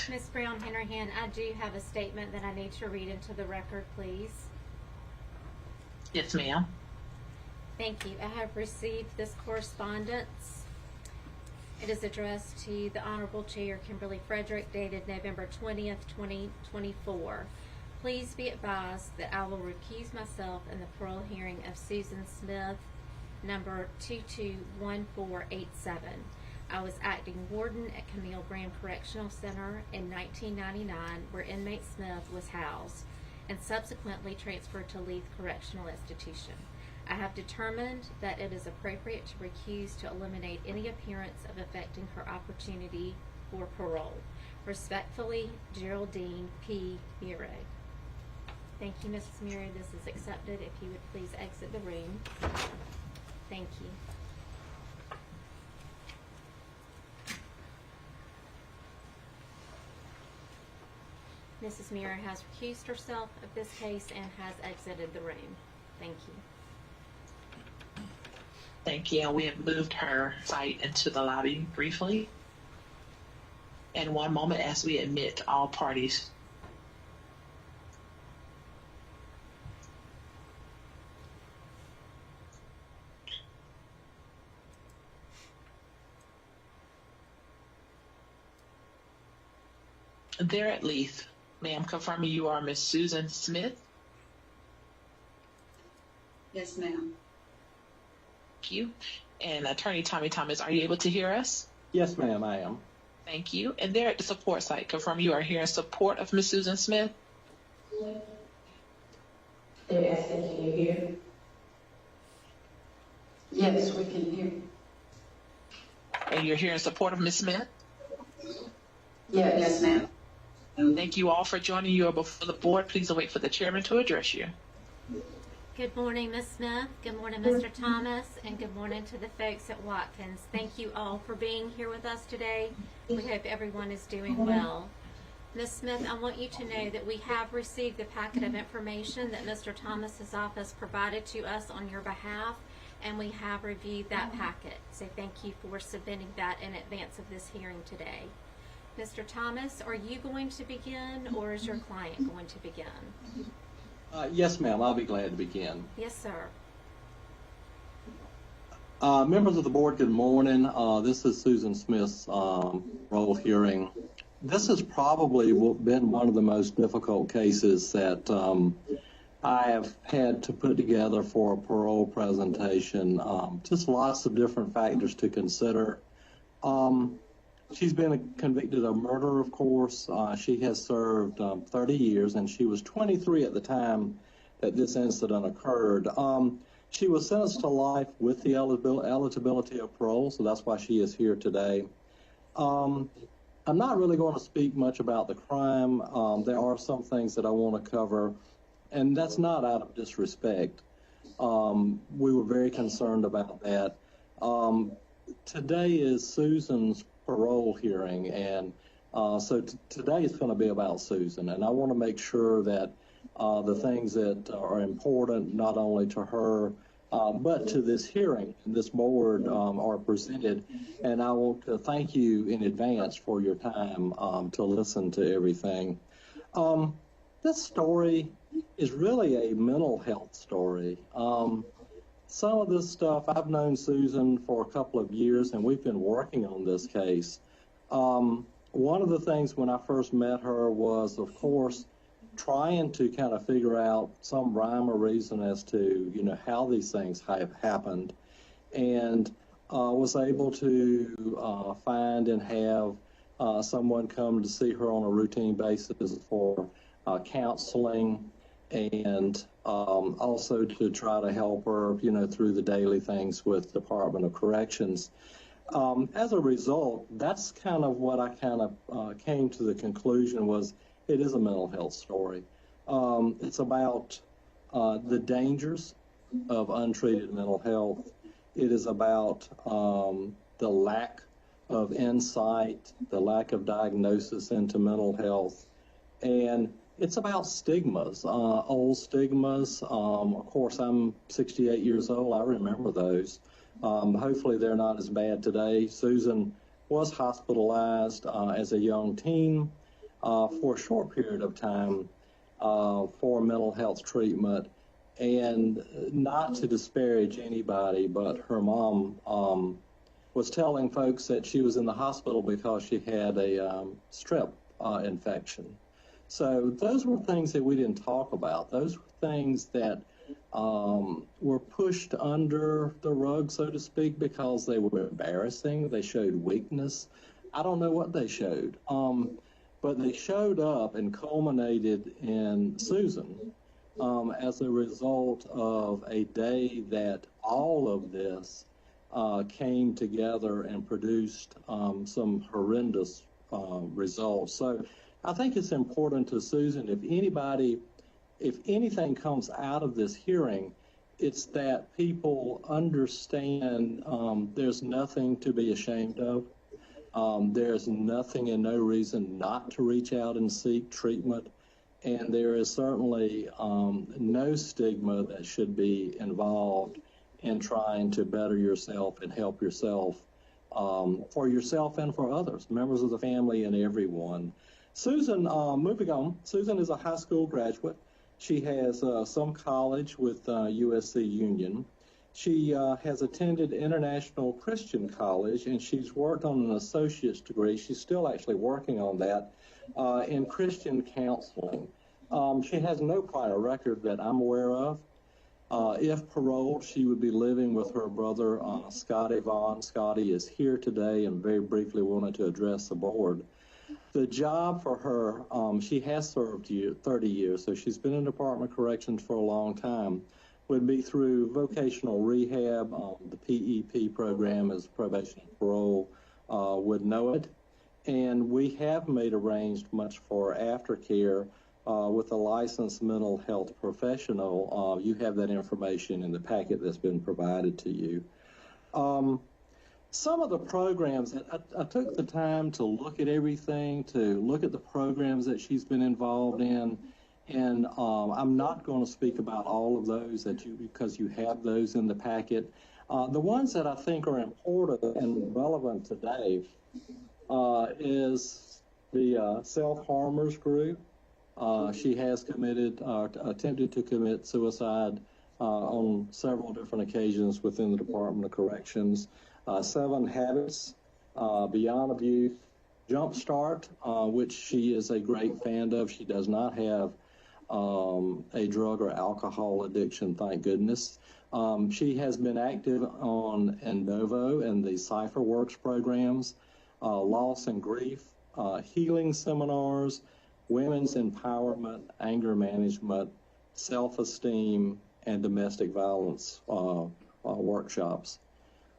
Ms. Brown Hennerhan, I do have a statement that I need to read into the record, please. Yes, ma'am. Thank you. I have received this correspondence. It is addressed to the Honorable Chair Kimberly Frederick, dated November 20th, 2024. Please be advised that I will recuse myself in the parole hearing of Susan Smith, number 221487. I was acting warden at Camille Graham Correctional Center in 1999, where inmate Smith was housed, and subsequently transferred to Leith Correctional Institution. I have determined that it is appropriate to recuse to eliminate any appearance of affecting her opportunity for parole. Respectfully, Geraldine P. Murray. Thank you, Mrs. Murray. This is accepted. If you would please exit the room. Thank you. Mrs. Murray has recused herself of this case and has exited the room. Thank you. Thank you. And we have moved her site into the lobby briefly. And one moment as we admit all parties. There at Leith, ma'am, confirming you are Miss Susan Smith. Yes, ma'am. Thank you. And Attorney Tommy Thomas, are you able to hear us? Yes, ma'am, I am. Thank you. And there at the support site, confirm you are here in support of Miss Susan Smith. They're asking, can you hear? Yes, we can hear. And you're here in support of Miss Smith? Yes, ma'am. Thank you all for joining. You are before the board. Please await for the chairman to address you. Good morning, Ms. Smith. Good morning, Mr. Thomas, and good morning to the folks at Watkins. Thank you all for being here with us today. We hope everyone is doing well. Ms. Smith, I want you to know that we have received the packet of information that Mr. Thomas's office provided to us on your behalf, and we have reviewed that packet. So thank you for submitting that in advance of this hearing today. Mr. Thomas, are you going to begin, or is your client going to begin? Yes, ma'am, I'll be glad to begin. Yes, sir. Members of the board, good morning. This is Susan Smith's parole hearing. This has probably been one of the most difficult cases that I have had to put together for a parole presentation. Just lots of different factors to consider. She's been convicted of murder, of course. She has served 30 years, and she was 23 at the time that this incident occurred. She was sentenced to life with the eligibility of parole, so that's why she is here today. I'm not really going to speak much about the crime. There are some things that I want to cover, and that's not out of disrespect. We were very concerned about that. Today is Susan's parole hearing, and so today is going to be about Susan, and I want to make sure that the things that are important not only to her but to this hearing and this board are presented, and I want to thank you in advance for your time to listen to everything. This story is really a mental health story. Some of this stuff, I've known Susan for a couple of years, and we've been working on this case. One of the things when I first met her was, of course, trying to kind of figure out some rhyme or reason as to, how these things have happened, and was able to find and have someone come to see her on a routine basis for counseling, and also to try to help her, through the daily things with Department of Corrections. As a result, that's kind of what I came to the conclusion was it is a mental health story. It's about the dangers of untreated mental health. It is about the lack of insight, the lack of diagnosis into mental health, and it's about stigmas, old stigmas. Of course, I'm 68 years old. I remember those. Hopefully they're not as bad today. Susan was hospitalized as a young teen for a short period of time for mental health treatment. And not to disparage anybody, but her mom was telling folks that she was in the hospital because she had a strep infection. So those were things that we didn't talk about. Those were things that were pushed under the rug, so to speak, because they were embarrassing. They showed weakness. I don't know what they showed, but they showed up and culminated in Susan as a result of a day that all of this came together and produced some horrendous results. So I think it's important to Susan, if anything comes out of this hearing, it's that people understand there's nothing to be ashamed of. There's nothing and no reason not to reach out and seek treatment. And there is certainly no stigma that should be involved in trying to better yourself and help yourself for yourself and for others, members of the family and everyone. Susan, moving on, Susan is a high school graduate. She has some college with USC Union. She has attended International Christian College, and she's worked on an associate's degree. She's still actually working on that in Christian counseling. She has no prior record that I'm aware of. If paroled, she would be living with her brother, Scotty Vaughn. Scotty is here today and very briefly wanted to address the board. The job for her, she has served 30 years, so she's been in Department of Corrections for a long time, would be through vocational rehab. The PEP program is probation and parole, would know it. And we have made arrangements for aftercare with a licensed mental health professional. You have that information in the packet that's been provided to you. Some of the programs, I took the time to look at everything, to look at the programs that she's been involved in, and I'm not going to speak about all of those because you have those in the packet. The ones that I think are important and relevant today is the self-harmers group. She has attempted to commit suicide on several different occasions within the Department of Corrections. 7 Habits, Beyond Abuse, Jumpstart, which she is a great fan of. She does not have a drug or alcohol addiction, thank goodness. She has been active on Endovo and the Cipher Works programs, Loss and Grief, healing seminars, women's empowerment, anger management, self-esteem, and domestic violence workshops.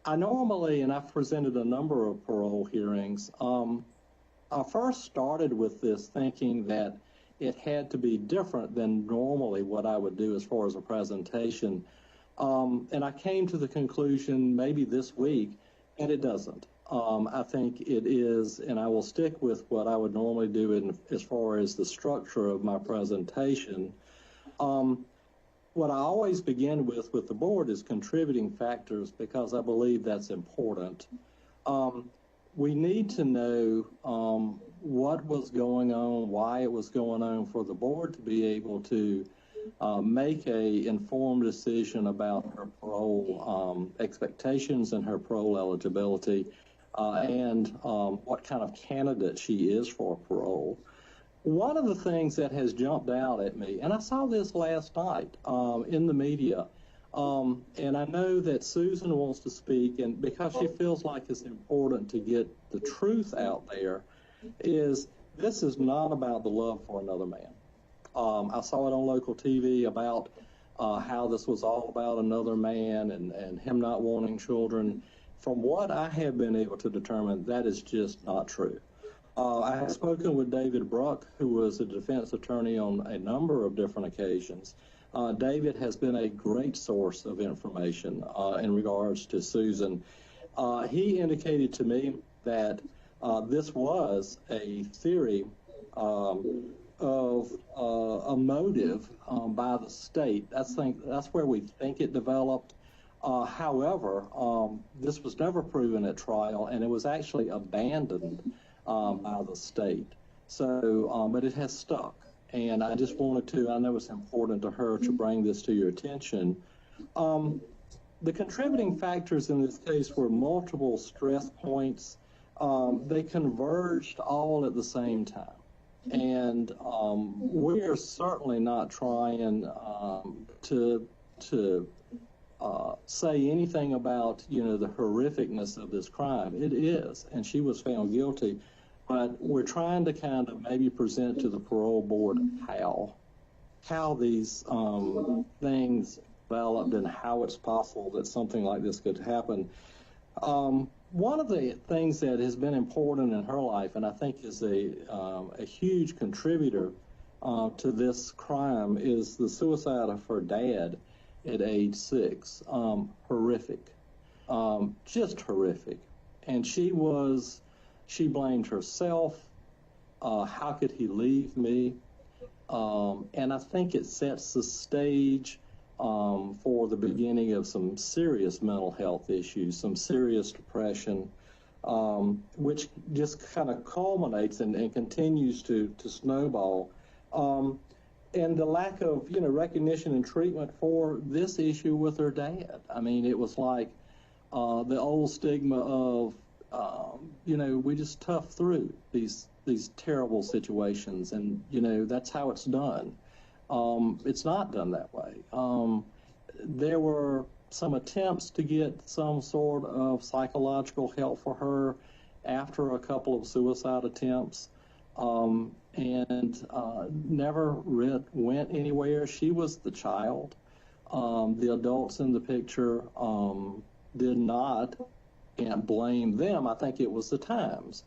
I normally, and I've presented a number of parole hearings, I first started with this thinking that it had to be different than normally what I would do as far as a presentation. And I came to the conclusion maybe this week, and it doesn't. I think it is, and I will stick with what I would normally do as far as the structure of my presentation. What I always begin with the board is contributing factors because I believe that's important. We need to know what was going on, why it was going on, for the board to be able to make a informed decision about her parole expectations and her parole eligibility, and what kind of candidate she is for parole. One of the things that has jumped out at me, and I saw this last night in the media, and I know that Susan wants to speak, and because she feels like it's important to get the truth out there, is this is not about the love for another man. I saw it on local TV about how this was all about another man and him not wanting children. From what I have been able to determine, that is just not true. I have spoken with David Bruck, who was a defense attorney on a number of different occasions. David has been a great source of information in regards to Susan. He indicated to me that this was a theory of a motive by the state. That's where we think it developed. However, this was never proven at trial, and it was actually abandoned by the state. But it has stuck. And I just wanted to, I know it's important to her to bring this to your attention. The contributing factors in this case were multiple stress points. They converged all at the same time. And we are certainly not trying to say anything about, the horrificness of this crime. It is, and she was found guilty. But we're trying to kind of maybe present to the parole board how these things developed and how it's possible that something like this could happen. One of the things that has been important in her life, and I think is a huge contributor to this crime, is the suicide of her dad at age 6. Horrific, just horrific. And she blamed herself. How could he leave me? And I think it sets the stage for the beginning of some serious mental health issues, some serious depression, which just kind of culminates and continues to snowball. And the lack of, recognition and treatment for this issue with her dad. I mean, it was like the old stigma of, we just tough through these terrible situations, and that's how it's done. It's not done that way. There were some attempts to get some sort of psychological help for her after a couple of suicide attempts, and never went anywhere. She was the child. The adults in the picture did not. Can't blame them. I think it was the times.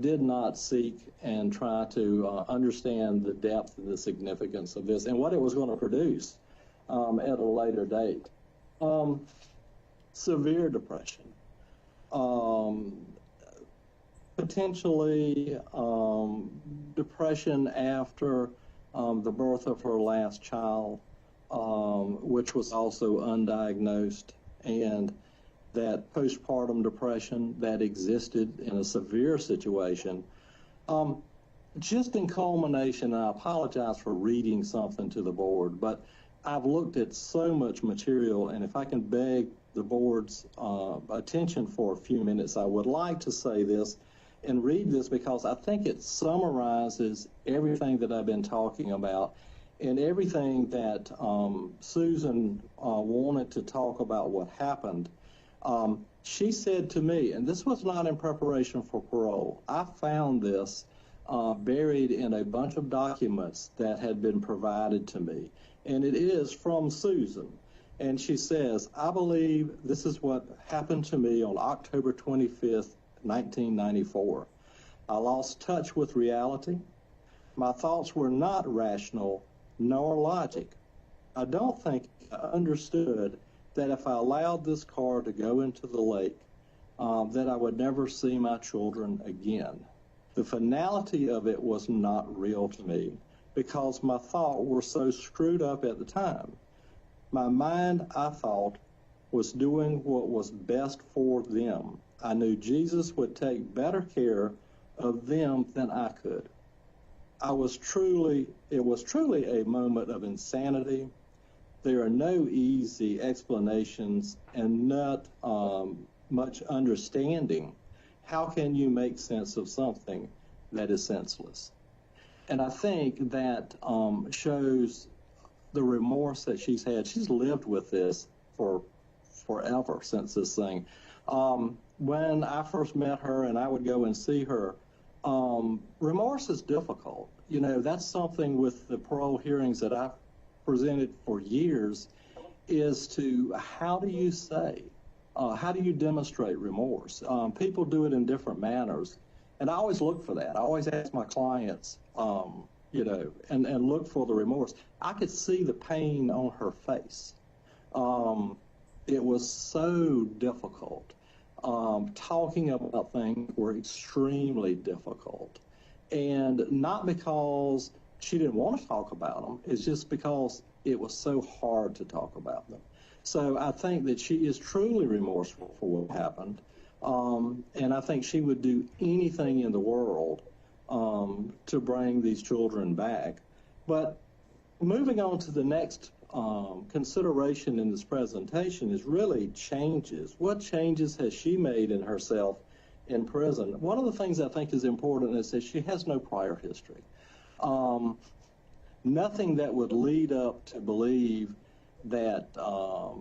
Did not seek and try to understand the depth and the significance of this and what it was going to produce at a later date. Severe depression. Potentially depression after the birth of her last child, which was also undiagnosed, and that postpartum depression that existed in a severe situation. Just in culmination, and I apologize for reading something to the board, but I've looked at so much material, and if I can beg the board's attention for a few minutes, I would like to say this and read this because I think it summarizes everything that I've been talking about and everything that Susan wanted to talk about what happened. She said to me, and this was not in preparation for parole, I found this buried in a bunch of documents that had been provided to me, and it is from Susan. And she says, I believe this is what happened to me on October 25th, 1994. I lost touch with reality. My thoughts were not rational nor logic. I don't think I understood that if I allowed this car to go into the lake, that I would never see my children again. The finality of it was not real to me because my thoughts were so screwed up at the time. My mind, I thought, was doing what was best for them. I knew Jesus would take better care of them than I could. It was truly a moment of insanity. There are no easy explanations and not much understanding. How can you make sense of something that is senseless? And I think that shows the remorse that she's had. She's lived with this for forever since this thing. When I first met her and I would go and see her, remorse is difficult. That's something with the parole hearings that I've presented for years is to how do you say, how do you demonstrate remorse? People do it in different manners. And I always look for that. I always ask my clients, and look for the remorse. I could see the pain on her face. It was so difficult. Talking about things were extremely difficult. And not because she didn't want to talk about them. It's just because it was so hard to talk about them. So I think that she is truly remorseful for what happened. And I think she would do anything in the world to bring these children back. But moving on to the next consideration in this presentation is really changes. What changes has she made in herself in prison? One of the things I think is important is that she has no prior history. Nothing that would lead up to believe that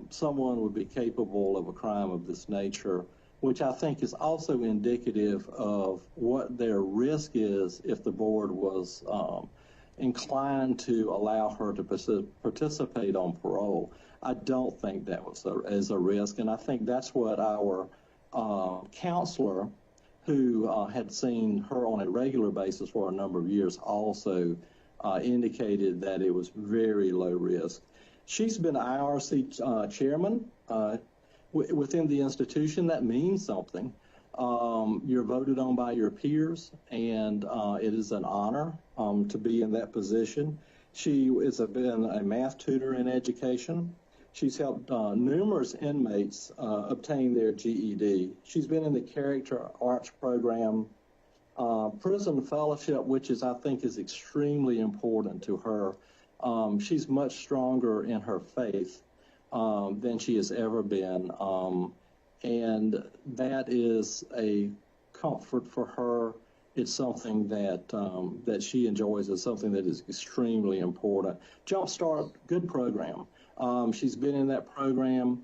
someone would be capable of a crime of this nature, which I think is also indicative of what their risk is if the board was inclined to allow her to participate on parole. I don't think that was as a risk, and I think that's what our counselor, who had seen her on a regular basis for a number of years, also indicated that it was very low risk. She's been IRC chairman within the institution. That means something. You're voted on by your peers, and it is an honor to be in that position. She has been a math tutor in education. She's helped numerous inmates obtain their GED. She's been in the character arts program, prison fellowship, which I think is extremely important to her. She's much stronger in her faith than she has ever been. And that is a comfort for her. It's something that she enjoys. It's something that is extremely important. Jumpstart, good program. She's been in that program.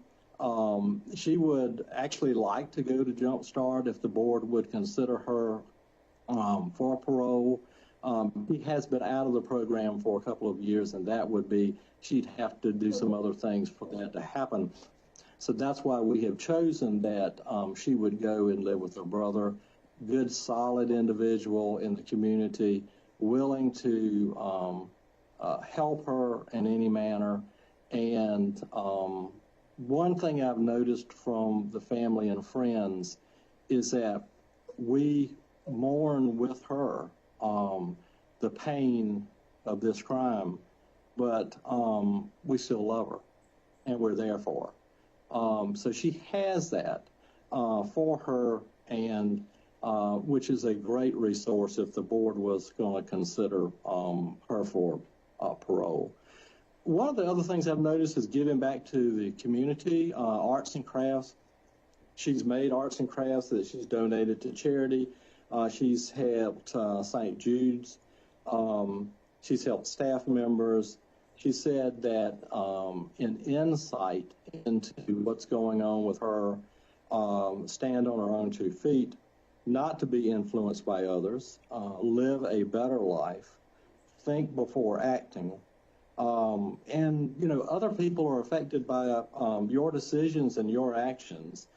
She would actually like to go to Jumpstart if the board would consider her for parole. He has been out of the program for a couple of years, and that would be, she'd have to do some other things for that to happen. So that's why we have chosen that she would go and live with her brother. Good, solid individual in the community, willing to help her in any manner. And one thing I've noticed from the family and friends is that we mourn with her the pain of this crime, but we still love her and we're there for her. So she has that for her, and which is a great resource if the board was going to consider her for parole. One of the other things I've noticed is giving back to the community, arts and crafts. She's made arts and crafts that she's donated to charity. She's helped St. Jude's. She's helped staff members. She said that an insight into what's going on with her, stand on her own 2 feet, not to be influenced by others, live a better life, think before acting. And, you know, other people are affected by your decisions and your actions,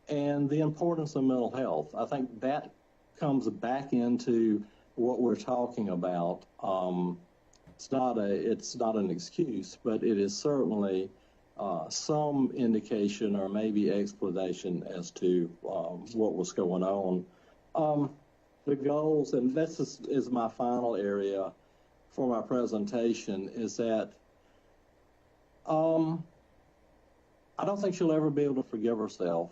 and the importance of mental health. I think that comes back into what we're talking about. It's not an excuse, but it is certainly some indication or maybe explanation as to what was going on. The goals, and this is my final area for my presentation, is that I don't think she'll ever be able to forgive herself.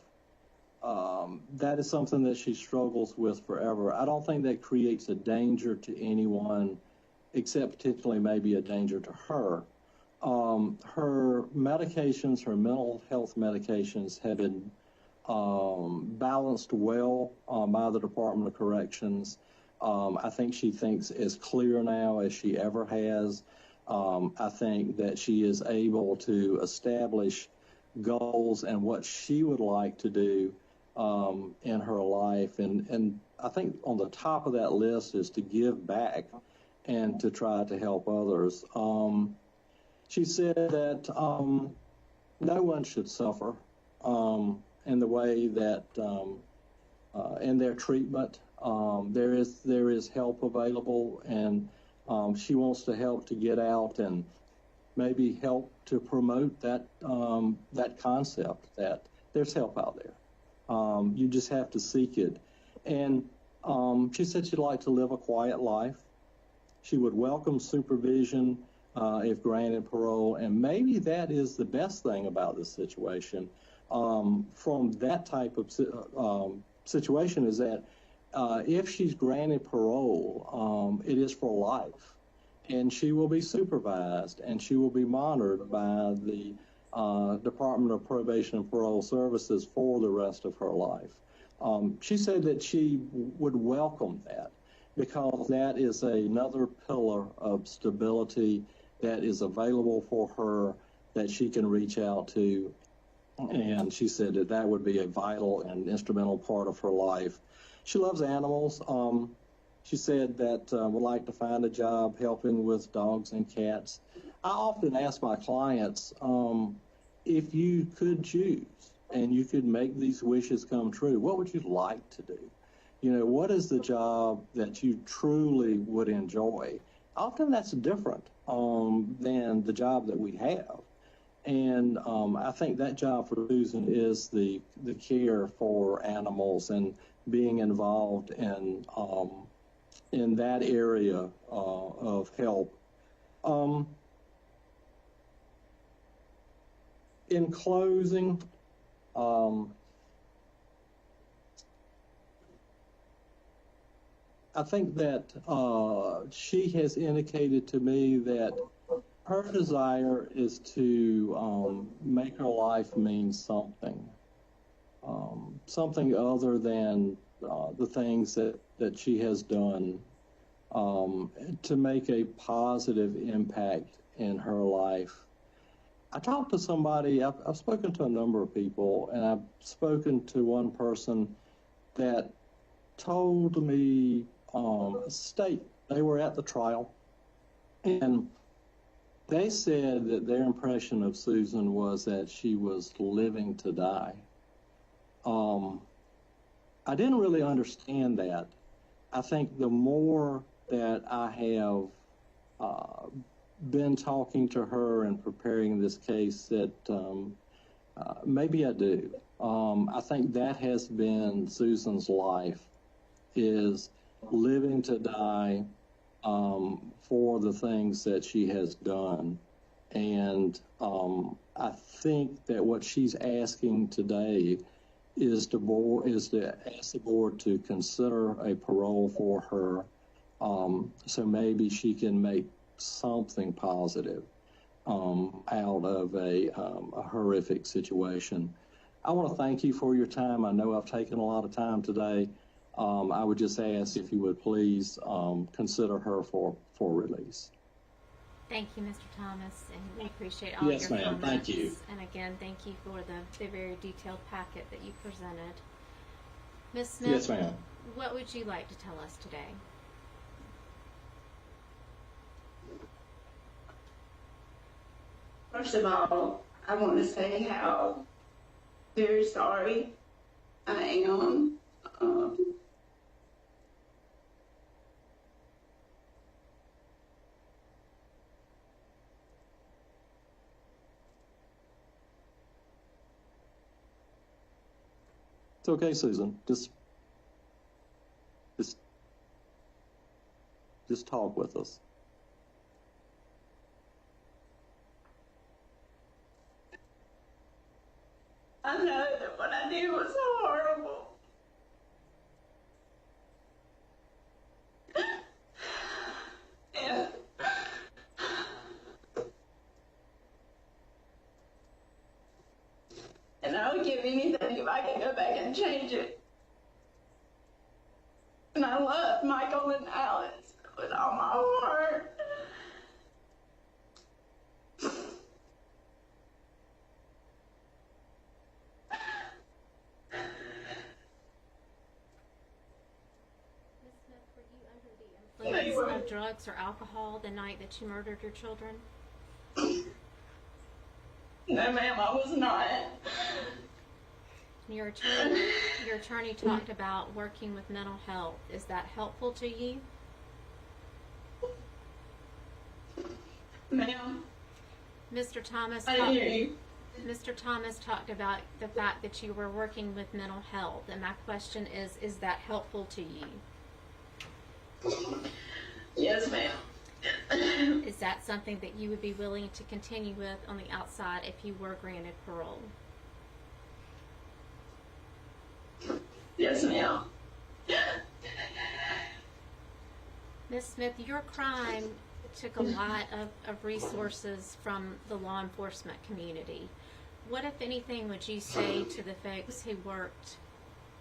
That is something that she struggles with forever. I don't think that creates a danger to anyone, except potentially maybe a danger to her. Her medications, her mental health medications, have been balanced well by the Department of Corrections. I think she thinks as clear now as she ever has. I think that she is able to establish goals and what she would like to do in her life. And I think on the top of that list is to give back and to try to help others. She said that no one should suffer in the way that in their treatment. There is help available, and she wants to help to get out and maybe help to promote that that concept that there's help out there. You just have to seek it. And she said she'd like to live a quiet life. She would welcome supervision if granted parole, and maybe that is the best thing about this situation. From that type of situation is that if she's granted parole, it is for life, and she will be supervised and she will be monitored by the Department of Probation and Parole Services for the rest of her life. She said that she would welcome that because that is another pillar of stability that is available for her that she can reach out to. And she said that that would be a vital and instrumental part of her life. She loves animals. She said that would like to find a job helping with dogs and cats. I often ask my clients, if you could choose and you could make these wishes come true, what would you like to do? You know, what is the job that you truly would enjoy? Often that's different than the job that we have. And I think that job for Susan is the care for animals and being involved in that area of help. In closing, I think that she has indicated to me that her desire is to make her life mean something, something other than the things that she has done, to make a positive impact in her life. I talked to somebody, I've spoken to a number of people, and I've spoken to one person that told me, they were at the trial, and they said that their impression of Susan was that she was living to die. I didn't really understand that. I think the more that I have been talking to her and preparing this case, that maybe I do. I think that has been Susan's life, is living to die for the things that she has done. And I think that what she's asking today is to ask the board to consider a parole for her, so maybe she can make something positive out of a horrific situation. I want to thank you for your time. I know I've taken a lot of time today. I would just ask if you would please consider her for release. Thank you, Mr. Thomas, and we appreciate all Yes, your ma'am. comments. Thank you. And again, thank you for the very detailed packet that you presented. Ms. Smith, Yes, ma'am. what would you like to tell us today? First of all, I want to say how very sorry I am. It's okay, Susan. Just talk with us. I know that what I did was horrible. And I would give anything if I could go back and change it. And I love Michael and Alice with all my heart. Ms. Smith, were you under the influence of drugs or alcohol the night that you murdered your children? No, ma'am, I was not. Your attorney talked about working with mental health. Is that helpful to you? Ma'am, Mr. Thomas, I hear you. Mr. Thomas talked about the fact that you were working with mental health, and my question is that helpful to you? Yes, ma'am. Is that something that you would be willing to continue with on the outside if you were granted parole? Yes, ma'am. Ms. Smith, your crime took a lot of resources from the law enforcement community. What, if anything, would you say to the folks who worked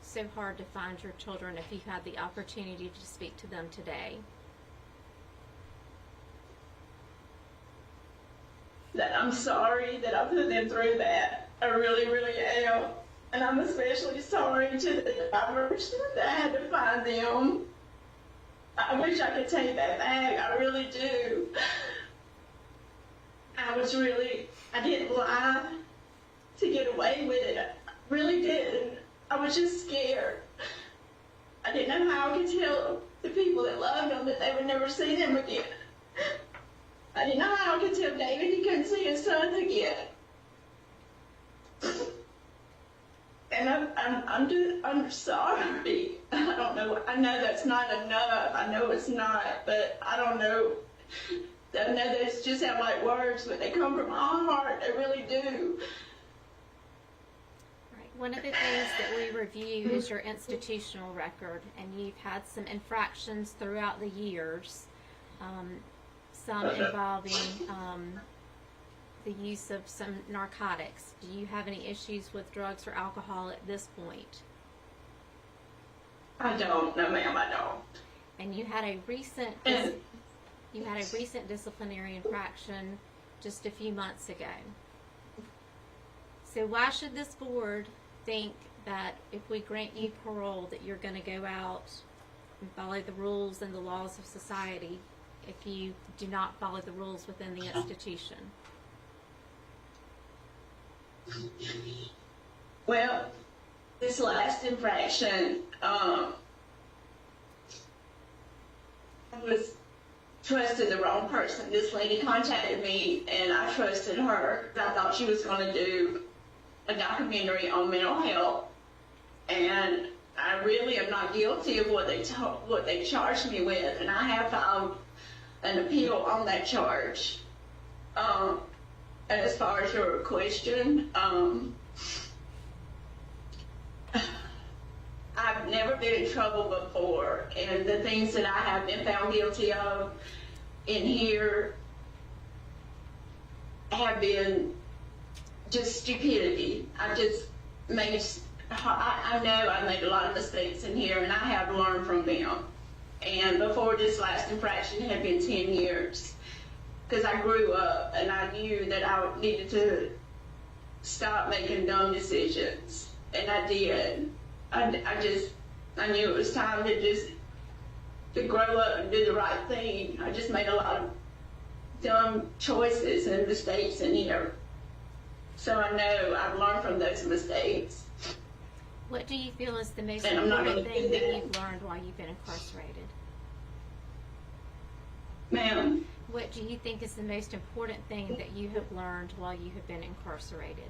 so hard to find your children if you had the opportunity to speak to them today? That I'm sorry that I put them through that. I really, really am. And I'm especially sorry to the drivers that I had to find them. I wish I could take that back. I really do. I didn't lie to get away with it. I really didn't. I was just scared. I didn't know how I could tell the people that loved them that they would never see them again. I didn't know how I could tell David he couldn't see his son again. And I'm sorry. I don't know. I know that's not enough. I know it's not, but I don't know. I know those just sound like words, but they come from my heart. They really do. Right. One of the things that we review is your institutional record, and you've had some infractions throughout the years, some involving the use of some narcotics. Do you have any issues with drugs or alcohol at this point? I don't. No, ma'am, I don't. And you had a recent disciplinary infraction just a few months ago. So why should this board think that if we grant you parole that you're going to go out and follow the rules and the laws of society if you do not follow the rules within the institution? Well, this last infraction, I trusted the wrong person. This lady contacted me, and I trusted her. I thought she was going to do a documentary on mental health, and I really am not guilty of what they charged me with, and I have filed an appeal on that charge. And as far as your question, I've never been in trouble before, and the things that I have been found guilty of in here have been just stupidity. I know I made a lot of mistakes in here, and I have learned from them. And before this last infraction, it had been 10 years. Because I grew up and I knew that I needed to stop making dumb decisions, and I did. I knew it was time to grow up and do the right thing. I just made a lot of dumb choices and mistakes in here. So I know I've learned from those mistakes. What do you feel is the most And I'm not important gonna do thing that that. you've learned while you've been incarcerated? Ma'am, What do you think is the most important thing that you have learned while you have been incarcerated?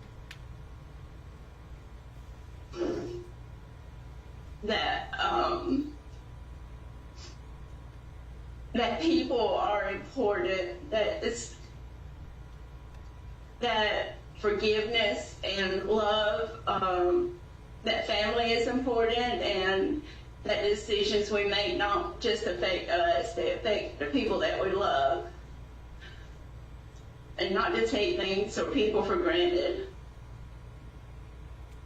that people are important, that forgiveness and love, that family is important, and that decisions we make not just affect us, they affect the people that we love. And not to take things or people for granted.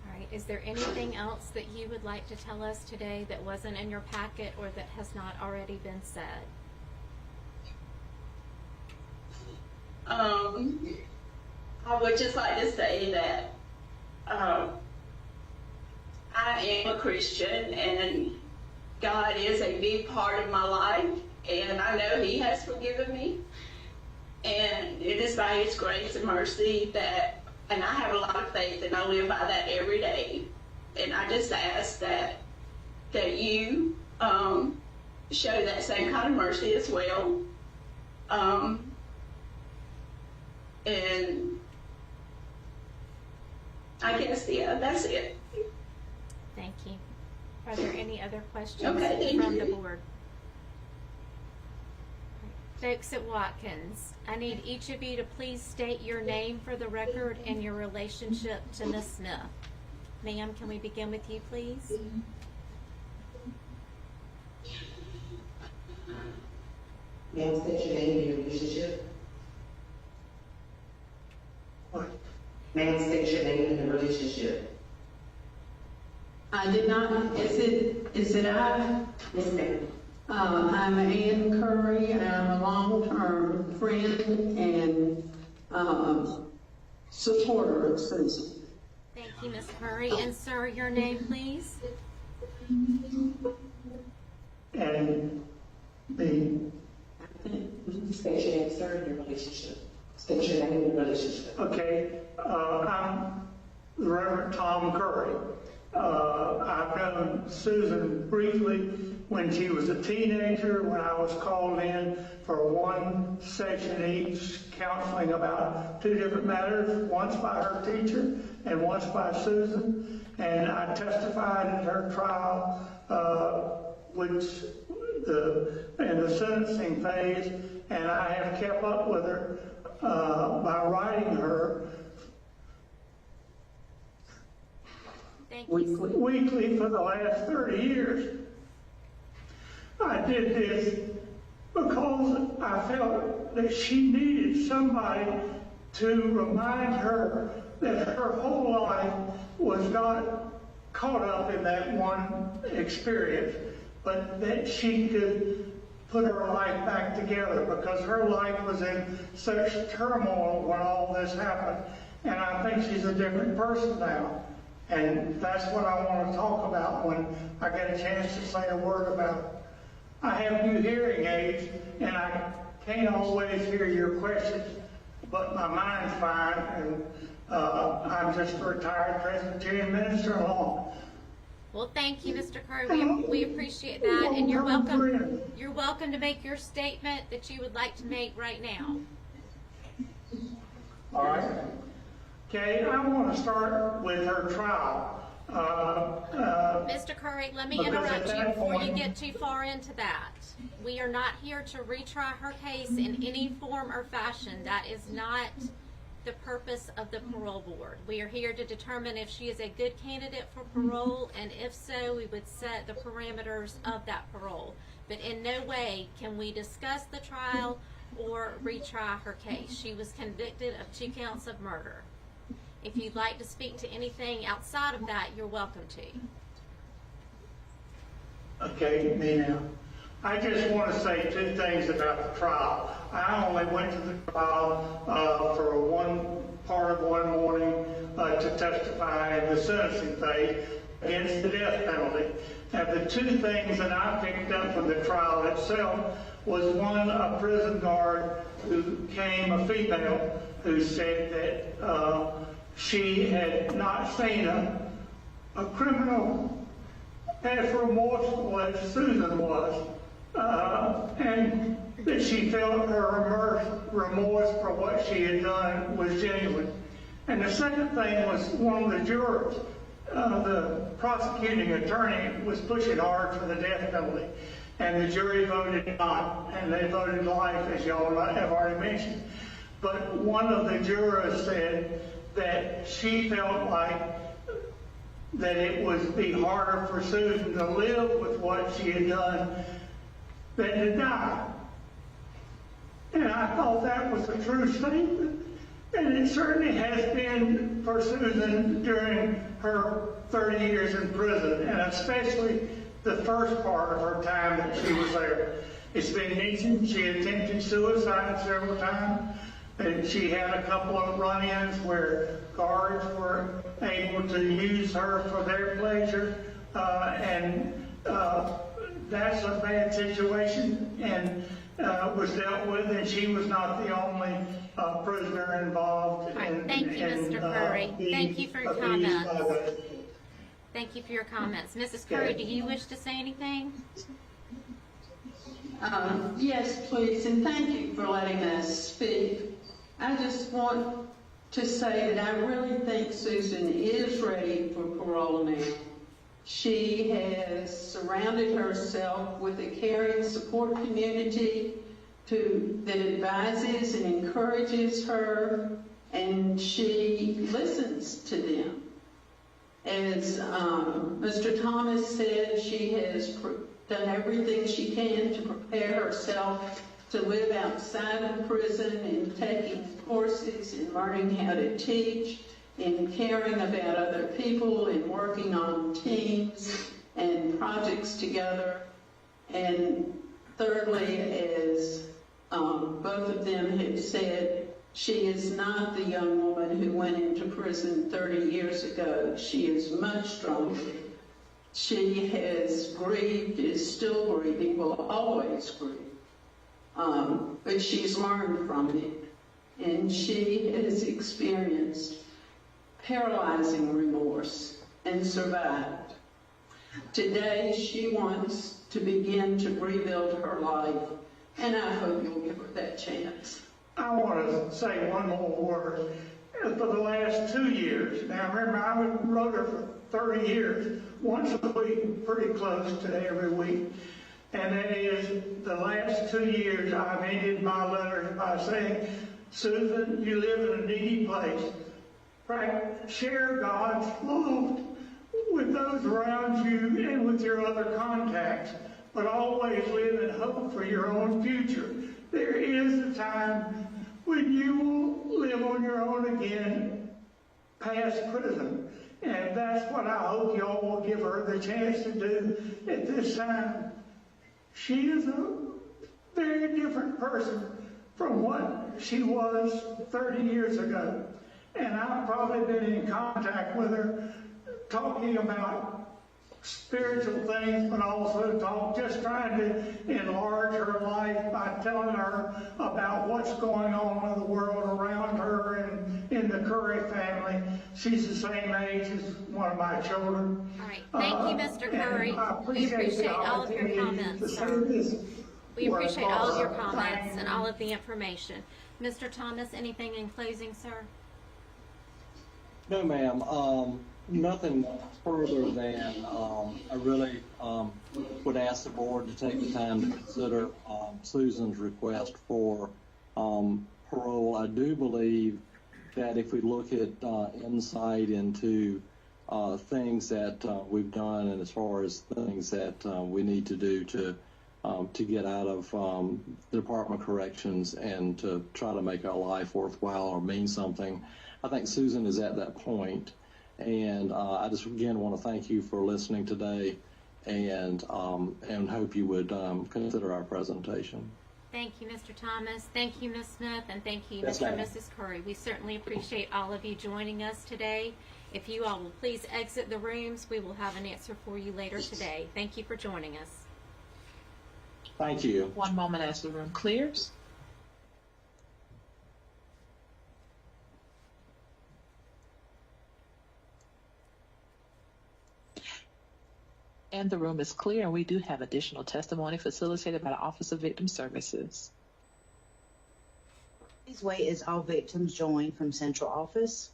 All right. Is there anything else that you would like to tell us today that wasn't in your packet or that has not already been said? I would just like to say that I am a Christian, and God is a big part of my life, and I know He has forgiven me, and it is by His grace and mercy and I have a lot of faith, and I live by that every day. And I just ask that you show that same kind of mercy as well. And I guess, yeah, that's it. Thank you. Are there any other questions Okay, thank from the you. board? Folks at Watkins, I need each of you to please state your name for the record and your relationship to Ms. Smith. Ma'am, can we begin with you, please? Ma'am, state your name and your relationship. What? Ma'am, state your name and your relationship. I did not, is it I? Yes, ma'am. I'm Ann Curry, and I'm a long-term friend and supporter of Susan. Thank you, Ms. Curry. And sir, your name, please? And the, State your name, sir, and your relationship. State your name and your relationship. okay, I'm the Reverend Tom Curry. I've known Susan briefly when she was a teenager, when I was called in for one session each, counseling about two different matters, once by her teacher and once by Susan. And I testified at her trial, in the sentencing phase, and I have kept up with her by writing her Thank you. weekly for the last 30 years. I did this because I felt that she needed somebody to remind her that her whole life was not caught up in that one experience, but that she could put her life back together, because her life was in such turmoil when all this happened. And I think she's a different person now. And that's what I want to talk about when I get a chance to say a word about it. I have new hearing aids, and I can't always hear your questions, but my mind's fine, and I'm just a retired Presbyterian minister alone. Well, thank you, Mr. Curry. We appreciate that, and you're welcome. You're welcome to make your statement that you would like to make right now. All right. Okay, I want to start with her trial. Mr. Curry, let me Because interrupt at you that before you point- get too far into that. We are not here to retry her case in any form or fashion. That is not the purpose of the parole board. We are here to determine if she is a good candidate for parole, and if so, we would set the parameters of that parole. But in no way can we discuss the trial or retry her case. She was convicted of 2 counts of murder. If you'd like to speak to anything outside of that, you're welcome to. Okay, me now. I just want to say 2 things about the trial. I only went to the trial for one part of one morning to testify in the sentencing phase against the death penalty. And the 2 things that I picked up from the trial itself was, one, a prison guard who came, a female, who said that she had not seen a criminal as remorseful as Susan was, and that she felt her remorse for what she had done was genuine. And the second thing was one of the jurors. The prosecuting attorney was pushing hard for the death penalty, and the jury voted not, and they voted life, as y'all have already mentioned. But one of the jurors said that she felt like that it would be harder for Susan to live with what she had done than to die. And I thought that was a true statement. And it certainly has been for Susan during her 30 years in prison, and especially the first part of her time that she was there. It's been mentioned she attempted suicide several times, and she had a couple of run-ins where guards were able to use her for their pleasure, and that's a bad situation, and was dealt with, and she was not the only prisoner involved. All right, thank you, Mr. Curry. Thank you for your comments. Thank you for your comments. Mrs. Curry, do you wish to say anything? Yes, please, and thank you for letting us speak. I just want to say that I really think Susan is ready for parole now. She has surrounded herself with a caring support community that advises and encourages her, and she listens to them. As Mr. Thomas said, she has done everything she can to prepare herself to live outside of prison and taking courses and learning how to teach and caring about other people and working on teams and projects together. And thirdly, as both of them have said, she is not the young woman who went into prison 30 years ago. She is much stronger. She has grieved, is still grieving, will always grieve. But she's learned from it. And she has experienced paralyzing remorse and survived. Today, she wants to begin to rebuild her life, and I hope you'll give her that chance. I want to say one more word. For the last 2 years, now remember I wrote her for 30 years, once a week, pretty close to every week. And that is, the last 2 years I've ended my letters by saying, Susan, you live in a needy place. Right? Share God's love with those around you and with your other contacts, but always live in hope for your own future. There is a time when you will live on your own again past prison. And that's what I hope you all will give her the chance to do at this time. She is a very different person from what she was 30 years ago. And I've probably been in contact with her talking about spiritual things, but also just trying to enlarge her life by telling her about what's going on in the world around her and in the Curry family. She's the same age as one of my children. All right. Thank you, Mr. Curry. We appreciate all of your comments, sir. We appreciate all of your comments and all of the information. Mr. Thomas, anything in closing, sir? No, ma'am. Nothing further than I really would ask the board to take the time to consider Susan's request for parole. I do believe that if we look at insight into things that we've done, and as far as things that we need to do to get out of the Department of Corrections and to try to make our life worthwhile or mean something, I think Susan is at that point. And I just again want to thank you for listening today, and hope you would consider our presentation. Thank you, Mr. Thomas. Thank you, Ms. Smith, and thank you, Yes, Mr. and ma'am. Mrs. Curry. We certainly appreciate all of you joining us today. If you all will please exit the rooms, we will have an answer for you later today. Thank you for joining us. Thank you. One moment as the room clears. And the room is clear, and we do have additional testimony facilitated by the Office of Victim Services. Please wait as all victims join from central office.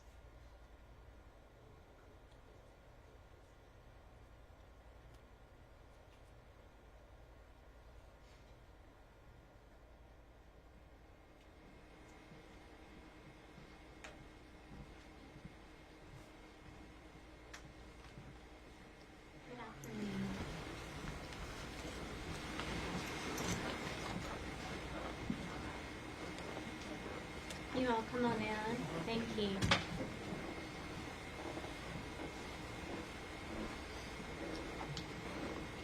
Good afternoon. You all come on in. Thank you.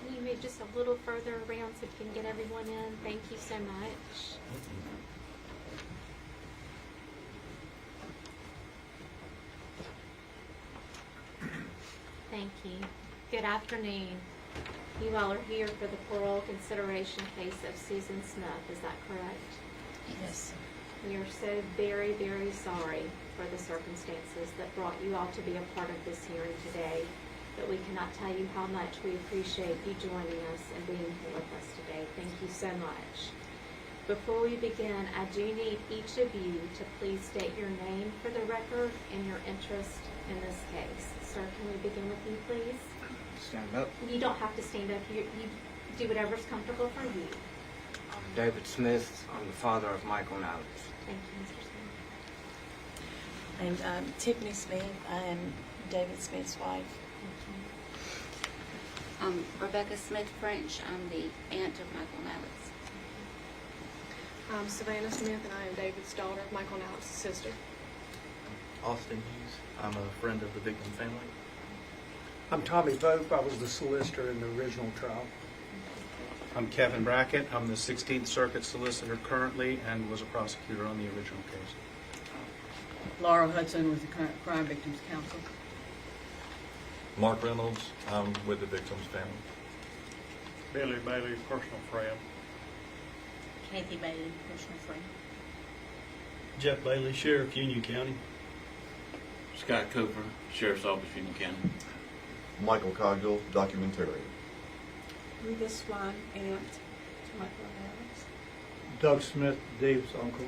Can you move just a little further around so we can get everyone in? Thank you so much. Thank you. Good afternoon. You all are here for the parole consideration case of Susan Smith. Is that correct? Yes. We are so very, very sorry for the circumstances that brought you all to be a part of this hearing today, but we cannot tell you how much we appreciate you joining us and being here with us today. Thank you so much. Before we begin, I do need each of you to please state your name for the record and your interest in this case. Sir, can we begin with you, please? Stand up. You don't have to stand up. You do whatever's comfortable for you. I'm David Smith. I'm the father of Michael and Alex. Thank you, Mr. Smith. I'm Tiffany Smith. I am David Smith's wife. Thank you. Rebecca Smith French. I'm the aunt of Michael and Alex. I'm Savannah Smith, and I am David's daughter, Michael and Alex's sister. Austin Hughes. I'm a friend of the victim family. I'm Tommy Pope. I was the solicitor in the original trial. I'm Kevin Brackett. I'm the 16th Circuit Solicitor currently and was a prosecutor on the original case. Laura Hudson with the Crime Victims Council. Mark Reynolds. I'm with the victim's family. Billy Bailey, personal friend. Kathy Bailey, personal friend. Jeff Bailey, Sheriff, Union County. Scott Cooper, Sheriff's Office, Union County. Michael Cogdill, documentarian. Rita Swan, aunt to Michael and Alex. Doug Smith, Dave's uncle.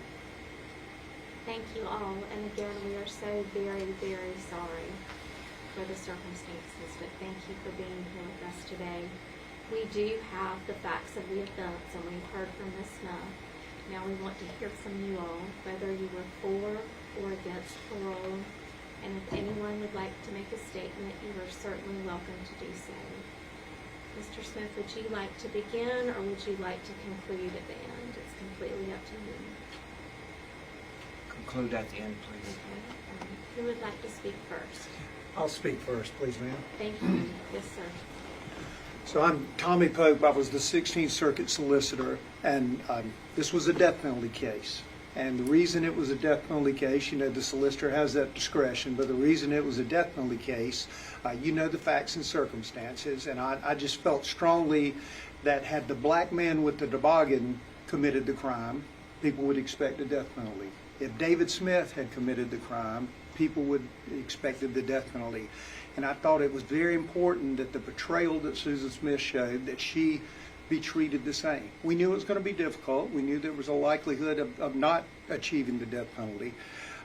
Thank you all, and again, we are so very, very sorry for the circumstances, but thank you for being here with us today. We do have the facts of the offense, and we've heard from Ms. Smith. Now we want to hear from you all, whether you were for or against parole, and if anyone would like to make a statement, you are certainly welcome to do so. Mr. Smith, would you like to begin, or would you like to conclude at the end? It's completely up to you. Conclude at the end, please. Okay. Who would like to speak first? I'll speak first, please, ma'am. Thank you. Yes, sir. So I'm Tommy Pope. I was the 16th Circuit Solicitor, and this was a death penalty case. And the reason it was a death penalty case, you know, the solicitor has that discretion, but the reason it was a death penalty case, you know the facts and circumstances, and I just felt strongly that had the black man with the toboggan committed the crime, people would expect a death penalty. If David Smith had committed the crime, people would expected the death penalty. And I thought it was very important that the portrayal that Susan Smith showed, that she be treated the same. We knew it was going to be difficult. We knew there was a likelihood of not achieving the death penalty.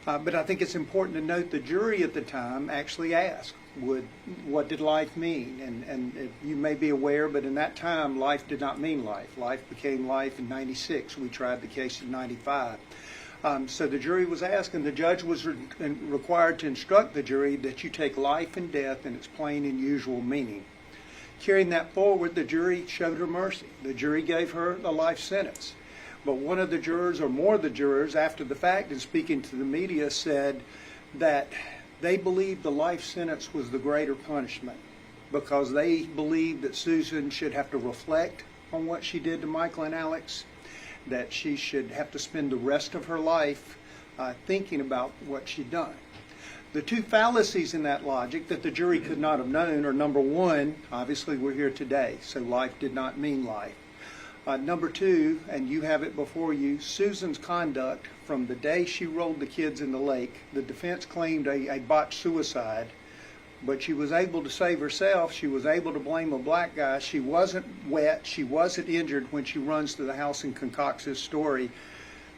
But I think it's important to note the jury at the time actually asked, what did life mean? And you may be aware, but in that time, life did not mean life. Life became life in 96. We tried the case in 95. So the jury was asked, and the judge was required to instruct the jury that you take life and death in its plain and usual meaning. Carrying that forward, the jury showed her mercy. The jury gave her a life sentence. But one of the jurors, or more of the jurors, after the fact, and speaking to the media, said that they believed the life sentence was the greater punishment because they believed that Susan should have to reflect on what she did to Michael and Alex, that she should have to spend the rest of her life thinking about what she'd done. The two fallacies in that logic that the jury could not have known are, number one, obviously we're here today, so life did not mean life. Number two, and you have it before you, Susan's conduct from the day she rolled the kids in the lake. The defense claimed a botched suicide, but she was able to save herself. She was able to blame a black guy. She wasn't wet. She wasn't injured when she runs to the house and concocts this story.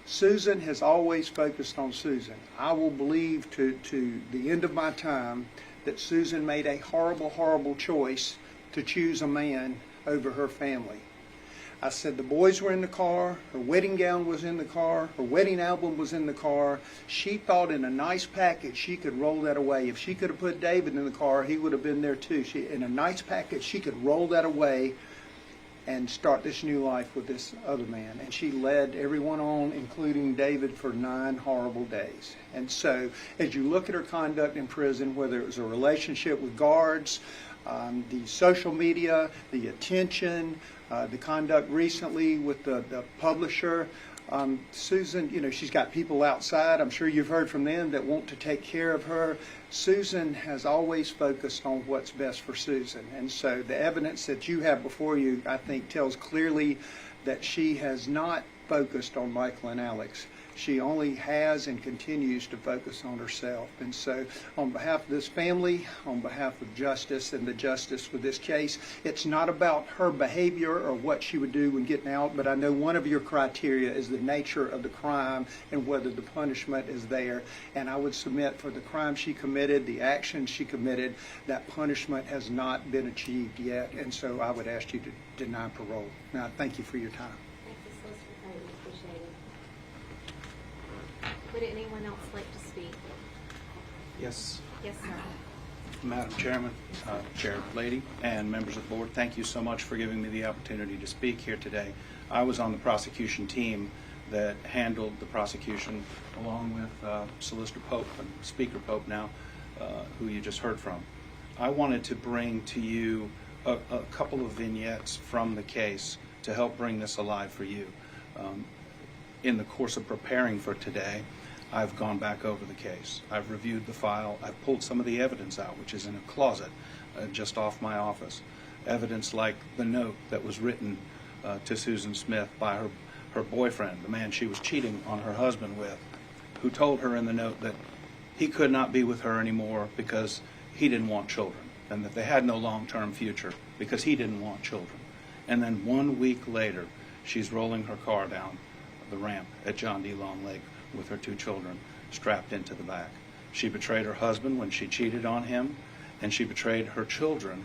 Susan has always focused on Susan. I will believe to the end of my time that Susan made a horrible, horrible choice to choose a man over her family. I said the boys were in the car, her wedding gown was in the car, her wedding album was in the car. She thought in a nice package she could roll that away. If she could have put David in the car, he would have been there too. In a nice package, she could roll that away and start this new life with this other man. And she led everyone on, including David, for 9 horrible days. And so as you look at her conduct in prison, whether it was a relationship with guards, the social media, the attention, the conduct recently with the publisher, Susan, you know, she's got people outside, I'm sure you've heard from them, that want to take care of her. Susan has always focused on what's best for Susan. And so the evidence that you have before you, I think, tells clearly that she has not focused on Michael and Alex. She only has and continues to focus on herself. And so on behalf of this family, on behalf of justice and the justice for this case, it's not about her behavior or what she would do when getting out, but I know one of your criteria is the nature of the crime and whether the punishment is there. And I would submit for the crime she committed, the actions she committed, that punishment has not been achieved yet. And so I would ask you to deny parole. Now, thank you for your time. Would anyone else like to speak? Yes. Yes, sir. Madam Chairman, Chair Lady, and members of the board, thank you so much for giving me the opportunity to speak here today. I was on the prosecution team that handled the prosecution, along with Solicitor Pope and Speaker Pope now, who you just heard from. I wanted to bring to you a couple of vignettes from the case to help bring this alive for you. In the course of preparing for today, I've gone back over the case. I've reviewed the file. I've pulled some of the evidence out, which is in a closet just off my office. Evidence like the note that was written to Susan Smith by her boyfriend, the man she was cheating on her husband with, who told her in the note that he could not be with her anymore because he didn't want children, and that they had no long-term future because he didn't want children. And then 1 week later, she's rolling her car down the ramp at John D. Long Lake with her 2 children strapped into the back. She betrayed her husband when she cheated on him, and she betrayed her children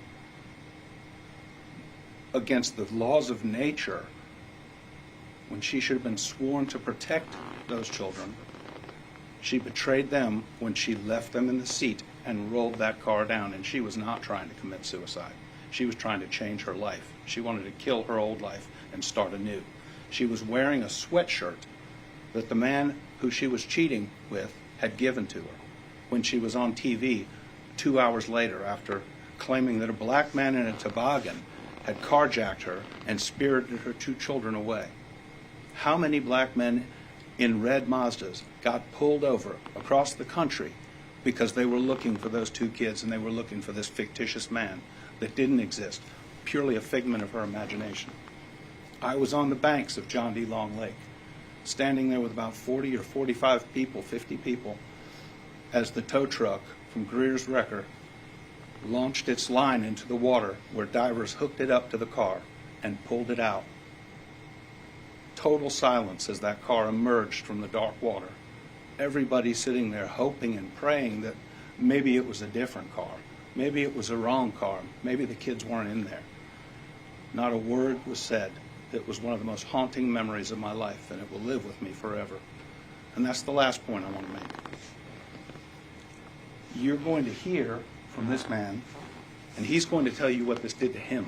against the laws of nature when she should have been sworn to protect those children. She betrayed them when she left them in the seat and rolled that car down, and she was not trying to commit suicide. She was trying to change her life. She wanted to kill her old life and start anew. She was wearing a sweatshirt that the man who she was cheating with had given to her when she was on TV 2 hours later, after claiming that a black man in a toboggan had carjacked her and spirited her 2 children away. How many black men in red Mazdas got pulled over across the country because they were looking for those 2 kids and they were looking for this fictitious man that didn't exist, purely a figment of her imagination? I was on the banks of John D. Long Lake, standing there with about 40 or 45 people, 50 people, as the tow truck from Greer's Wrecker launched its line into the water where divers hooked it up to the car and pulled it out. Total silence as that car emerged from the dark water. Everybody sitting there hoping and praying that maybe it was a different car. Maybe it was a wrong car. Maybe the kids weren't in there. Not a word was said. It was one of the most haunting memories of my life, and it will live with me forever. And that's the last point I want to make. You're going to hear from this man, and he's going to tell you what this did to him.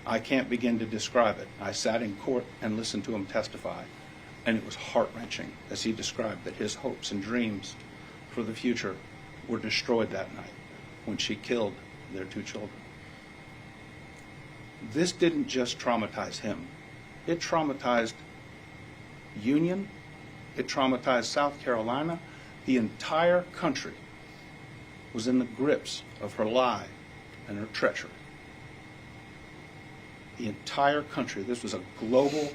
I can't begin to describe it. I sat in court and listened to him testify, and it was heart-wrenching as he described that his hopes and dreams for the future were destroyed that night when she killed their 2 children. This didn't just traumatize him. It traumatized Union. It traumatized South Carolina. The entire country was in the grips of her lie and her treachery. The entire country. This was a global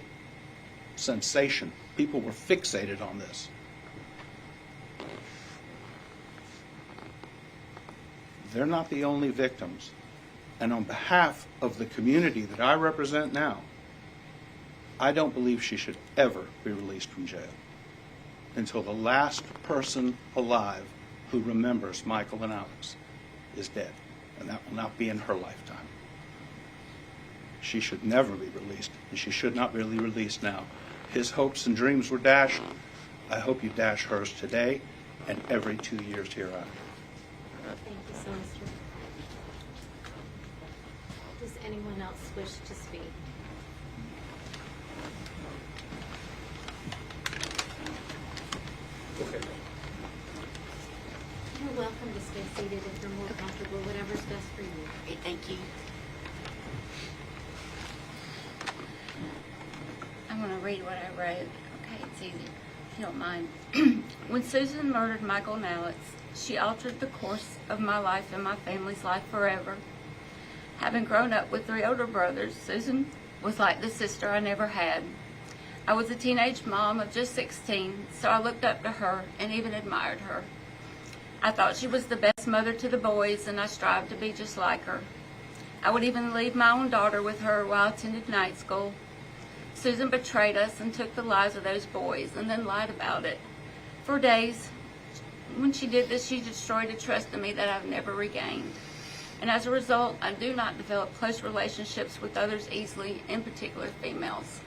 sensation. People were fixated on this. They're not the only victims. And on behalf of the community that I represent now, I don't believe she should ever be released from jail until the last person alive who remembers Michael and Alex is dead. And that will not be in her lifetime. She should never be released, and she should not be released now. His hopes and dreams were dashed. I hope you dash hers today and every 2 years hereafter. Thank you, Solicitor. Does anyone else wish to speak? Okay. You're welcome to stay seated if you're more comfortable, whatever's best for you. Okay, thank you. I'm going to read what I wrote. Okay, it's easy, if you don't mind. When Susan murdered Michael and Alex, she altered the course of my life and my family's life forever. Having grown up with 3 older brothers, Susan was like the sister I never had. I was a teenage mom of just 16, so I looked up to her and even admired her. I thought she was the best mother to the boys, and I strived to be just like her. I would even leave my own daughter with her while I attended night school. Susan betrayed us and took the lives of those boys and then lied about it. For days, when she did this, she destroyed a trust in me that I've never regained. And as a result, I do not develop close relationships with others easily, in particular females.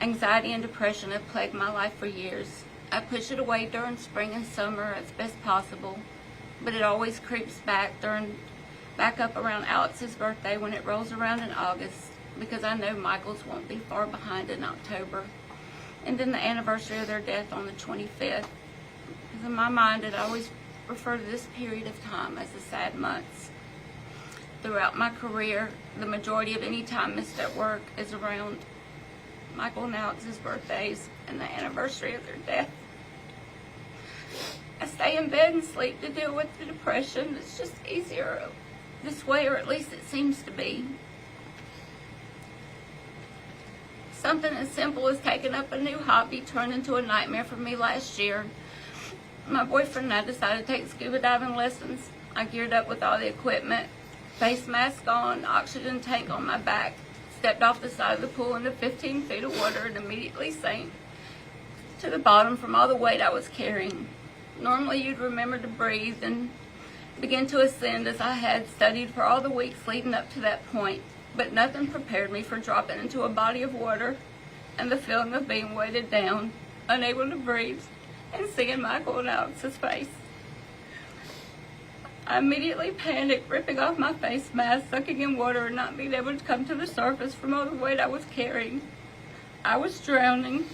Anxiety and depression have plagued my life for years. I push it away during spring and summer as best possible, but it always creeps back up around Alex's birthday when it rolls around in August. because I know Michael's won't be far behind in October. And then the anniversary of their death on the 25th. Because in my mind, it always refer to this period of time as the sad months. Throughout my career, the majority of any time missed at work is around Michael and Alex's birthdays and the anniversary of their death. I stay in bed and sleep to deal with the depression. It's just easier this way, or at least it seems to be. Something as simple as taking up a new hobby turned into a nightmare for me last year. My boyfriend and I decided to take scuba diving lessons. I geared up with all the equipment, face mask on, oxygen tank on my back, stepped off the side of the pool into 15 feet of water and immediately sank to the bottom from all the weight I was carrying. Normally you'd remember to breathe and begin to ascend as I had studied for all the weeks leading up to that point, but nothing prepared me for dropping into a body of water and the feeling of being weighted down, unable to breathe, and seeing Michael and Alex's face. I immediately panicked, ripping off my face mask, sucking in water, and not being able to come to the surface from all the weight I was carrying. I was drowning,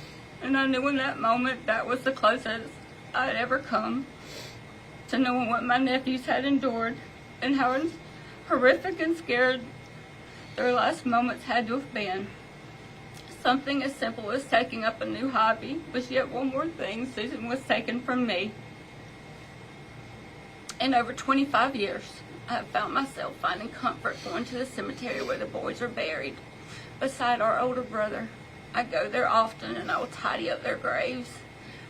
and I knew in that moment that was the closest I'd ever come to knowing what my nephews had endured and how horrific and scared their last moments had to have been. Something as simple as taking up a new hobby was yet one more thing Susan was taken from me. In over 25 years, I have found myself finding comfort going to the cemetery where the boys are buried, beside our older brother. I go there often and I will tidy up their graves,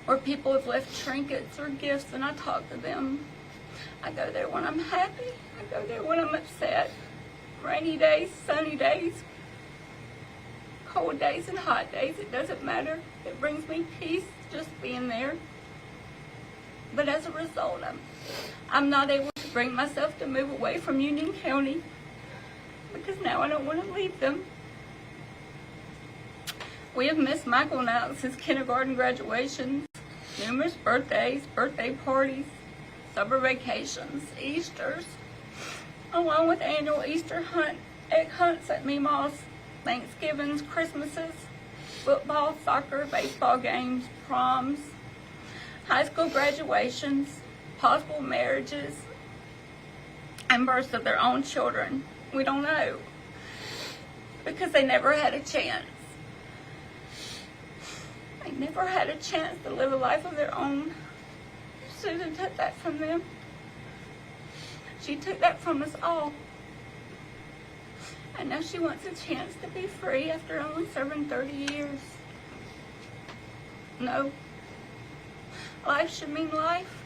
where people have left trinkets or gifts, and I talk to them. I go there when I'm happy. I go there when I'm upset. Rainy days, sunny days, cold days and hot days, it doesn't matter. It brings me peace just being there. But as a result, I'm not able to bring myself to move away from Union County because now I don't want to leave them. We have missed Michael and Alex's kindergarten graduations, numerous birthdays, birthday parties, summer vacations, Easters, along with annual Easter egg hunts at Meemaw's, Thanksgivings, Christmases, football, soccer, baseball games, proms, high school graduations, possible marriages, and births of their own children. We don't know, because they never had a chance. They never had a chance to live a life of their own. Susan took that from them. She took that from us all. And now she wants a chance to be free after only serving 30 years. No. Life should mean life.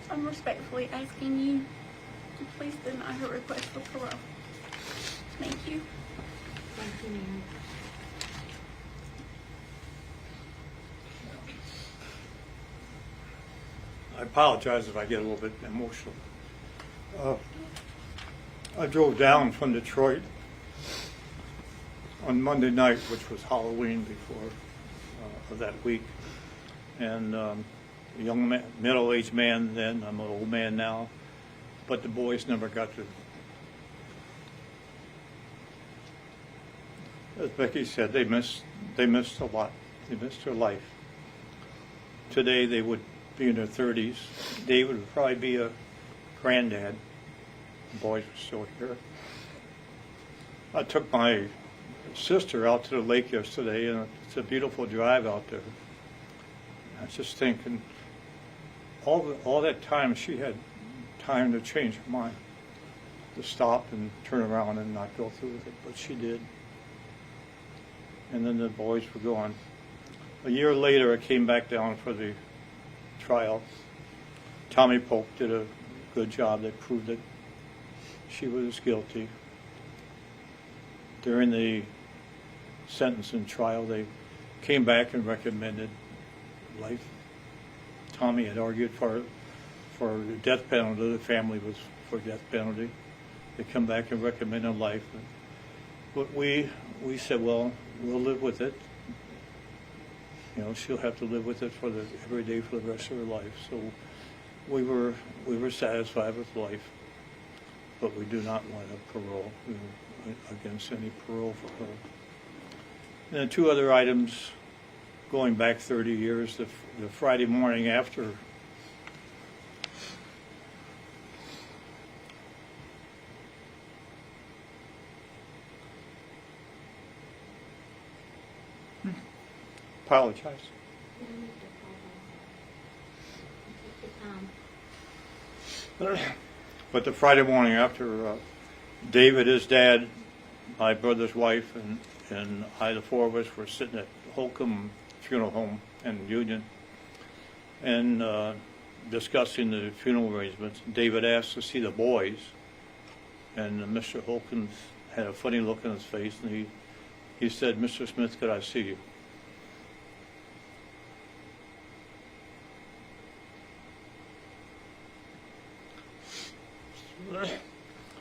I'm respectfully asking you to please deny her request for parole. Thank you. Thank you, Mary. I apologize if I get a little bit emotional. I drove down from Detroit on Monday night, which was Halloween before of that week, and a young man, middle-aged man then, I'm an old man now, but the boys never got to. As Becky said, they missed a lot. They missed their life. Today they would be in their 30s. David would probably be a granddad. The boys were still here. I took my sister out to the lake yesterday, and it's a beautiful drive out there. I was just thinking, all that time she had time to change her mind, to stop and turn around and not go through with it, but she did. And then the boys were gone. A year later, I came back down for the trial. Tommy Pope did a good job. They proved that she was guilty. During the sentencing trial, they came back and recommended life. Tommy had argued for the death penalty. The family was for death penalty. They come back and recommended life. But we said, well, we'll live with it. You know, she'll have to live with it every day for the rest of her life. So we were satisfied with life, but we do not want a parole. against any parole for her. And then two other items going back 30 years, the Friday morning after apologize. But the Friday morning after David, his dad, my brother's wife, and I, the four of us, were sitting at Holcomb Funeral Home in Union and discussing the funeral arrangements. David asked to see the boys, and Mr. Holcomb had a funny look on his face, and he said, "Mr. Smith, could I see you?"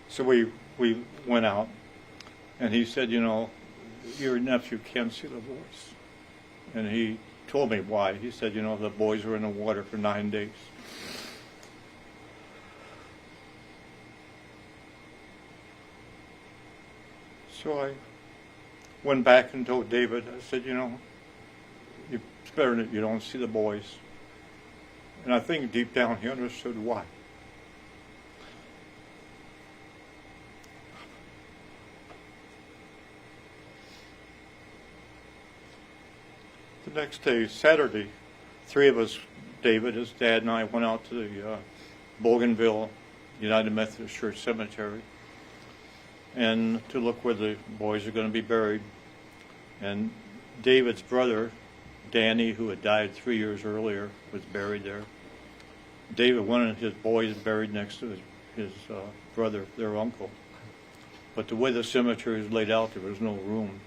So we went out, and he said, "You know, your nephew can't see the boys." And he told me why. He said, "You know, the boys were in the water for 9 days." So I went back and told David, I said, "You know, it's better that you don't see the boys." And I think deep down he understood why. The next day, Saturday, three of us, David, his dad, and I, went out to the Bougainville United Methodist Church Cemetery and to look where the boys are going to be buried. And David's brother, Danny, who had died 3 years earlier, was buried there. David wanted his boys buried next to his brother, their uncle. But the way the cemetery is laid out, there was no room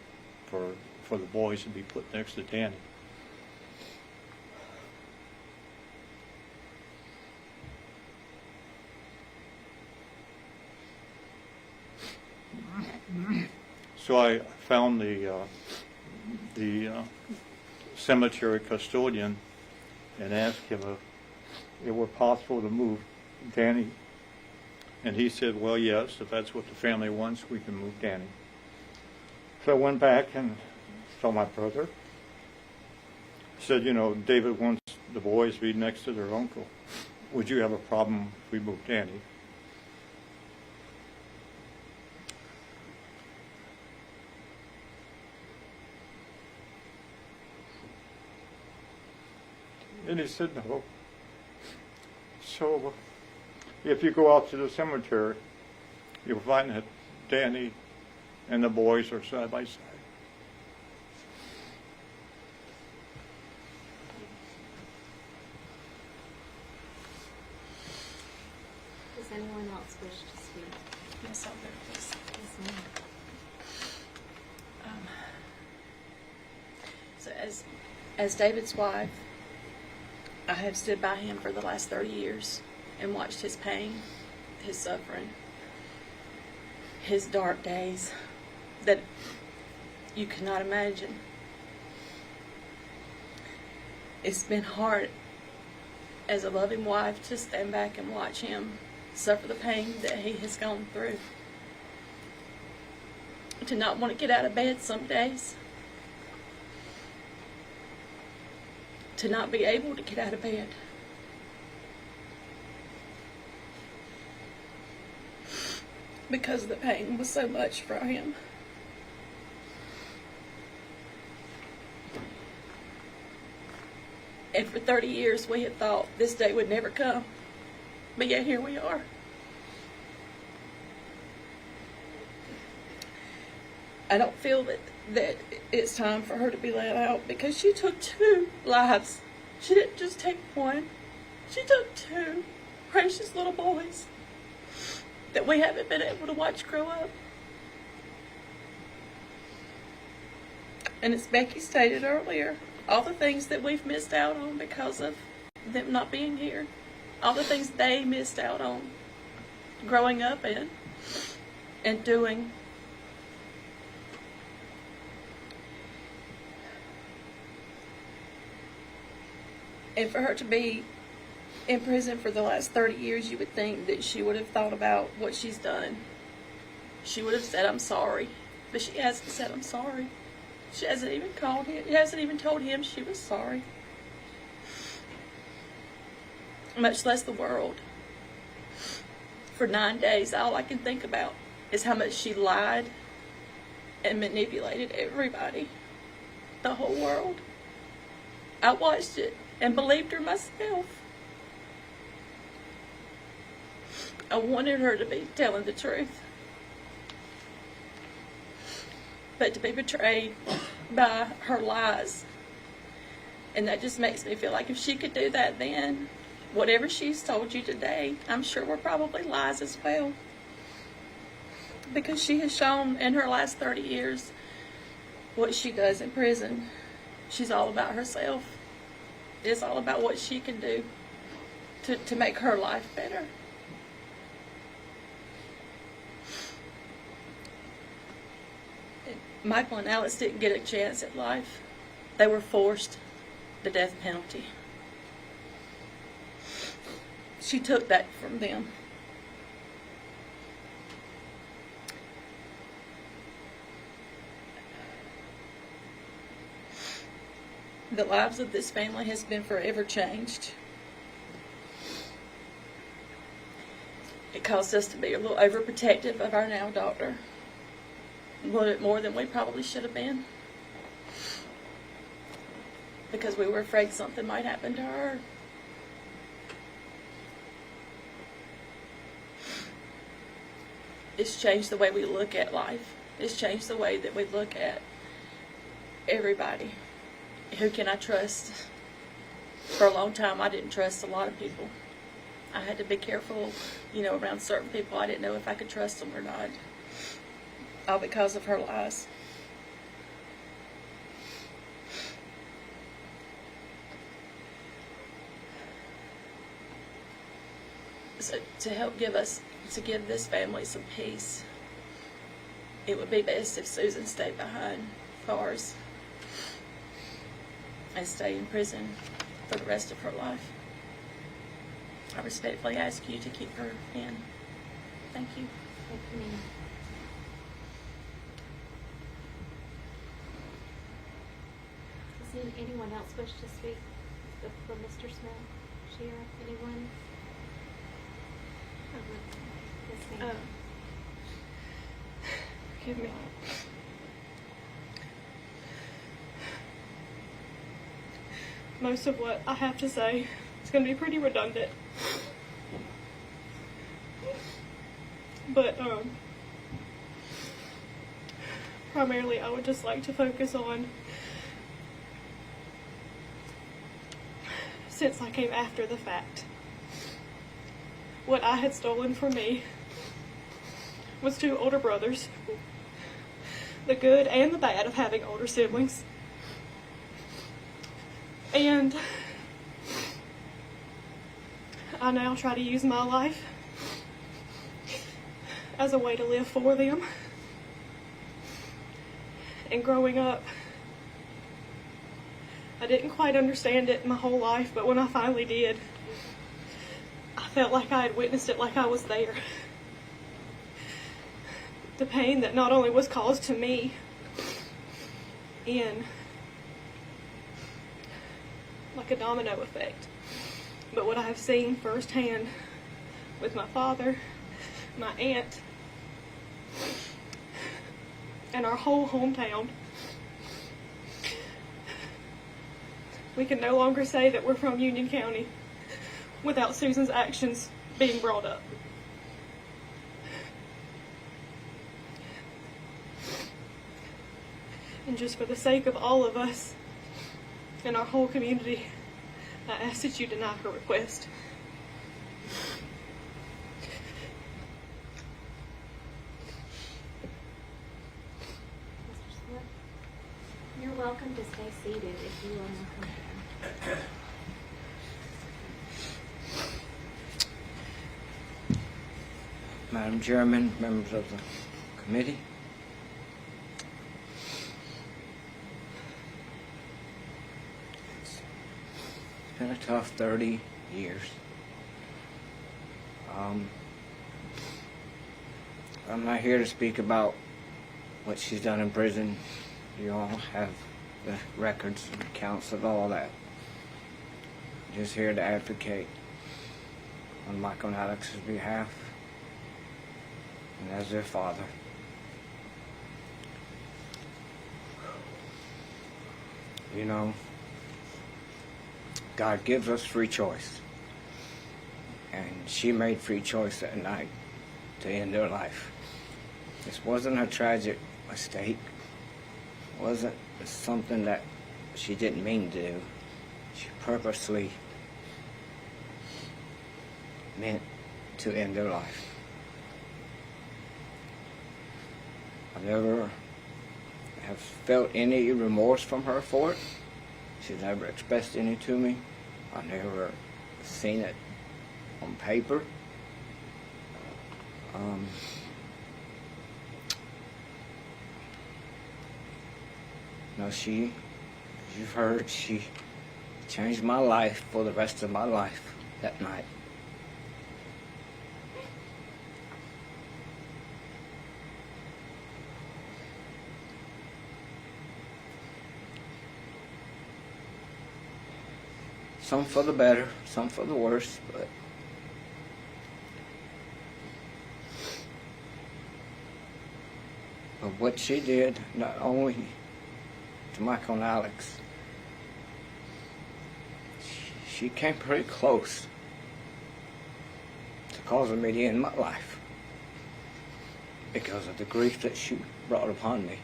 for the boys to be put next to Danny. So I found the cemetery custodian and asked him if it were possible to move Danny. And he said, "Well, yes, if that's what the family wants, we can move Danny." So I went back and saw my brother. Said, "You know, David wants the boys to be next to their uncle. Would you have a problem if we moved Danny?" And he said no. So if you go out to the cemetery, you'll find that Danny and the boys are side by side. Does anyone else wish to speak? Yes, I'll go, please. Yes, ma'am. So as David's wife, I have stood by him for the last 30 years and watched his pain, his suffering, his dark days that you cannot imagine. It's been hard as a loving wife to stand back and watch him suffer the pain that he has gone through. To not want to get out of bed some days. To not be able to get out of bed. Because the pain was so much for him. And for 30 years we had thought this day would never come. But yet here we are. I don't feel that it's time for her to be let out because she took 2 lives. She didn't just take 1. She took 2 precious little boys that we haven't been able to watch grow up. And as Becky stated earlier, all the things that we've missed out on because of them not being here, all the things they missed out on growing up in and doing. And for her to be in prison for the last 30 years, you would think that she would have thought about what she's done she would have said, "I'm sorry." But she hasn't said, "I'm sorry." She hasn't even called him. She hasn't even told him she was sorry. Much less the world. For 9 days, all I can think about is how much she lied and manipulated everybody. The whole world. I watched it and believed her myself. I wanted her to be telling the truth. But to be betrayed by her lies, and that just makes me feel like if she could do that then, whatever she's told you today, I'm sure were probably lies as well. Because she has shown in her last 30 years what she does in prison. She's all about herself. It's all about what she can do to make her life better. Michael and Alex didn't get a chance at life. They were forced the death penalty. She took that from them. The lives of this family has been forever changed. It caused us to be a little overprotective of our now daughter. A little bit more than we probably should have been. Because we were afraid something might happen to her. It's changed the way we look at life. It's changed the way that we look at everybody. Who can I trust? For a long time, I didn't trust a lot of people. I had to be careful, around certain people. I didn't know if I could trust them or not. All because of her lies. So to give this family some peace, it would be best if Susan stayed behind bars and stay in prison for the rest of her life. I respectfully ask you to keep her in. Thank you. Thank you, ma'am. Does anyone else wish to speak for Mr. Smith? Sheriff, anyone? Yes, ma'am. Forgive me. Most of what I have to say is going to be pretty redundant. But primarily I would just like to focus on, since I came after the fact, what I had stolen from me was 2 older brothers, the good and the bad of having older siblings. And I now try to use my life as a way to live for them. And growing up, I didn't quite understand it my whole life, but when I finally did, I felt like I had witnessed it, like I was there. The pain that not only was caused to me in like a domino effect, but what I have seen firsthand with my father, my aunt, and our whole hometown. We can no longer say that we're from Union County without Susan's actions being brought up. And just for the sake of all of us and our whole community, I ask that you deny her request. Mr. Smith, you're welcome to stay seated if you are more comfortable. Madam Chairman, members of the committee. It's been a tough 30 years. I'm not here to speak about what she's done in prison. You all have the records and accounts of all that. Just here to advocate on Michael and Alex's behalf and as their father. You know, God gives us free choice. And she made free choice that night to end her life. This wasn't a tragic mistake. It wasn't something that she didn't mean to do. She purposely meant to end her life. I never have felt any remorse from her for it. She's never expressed any to me. I've never seen it on paper. No, she, as you've heard, she changed my life for the rest of my life that night. Some for the better, some for the worse, but what she did, not only to Michael and Alex, she came pretty close to causing me to end my life because of the grief that she brought upon me.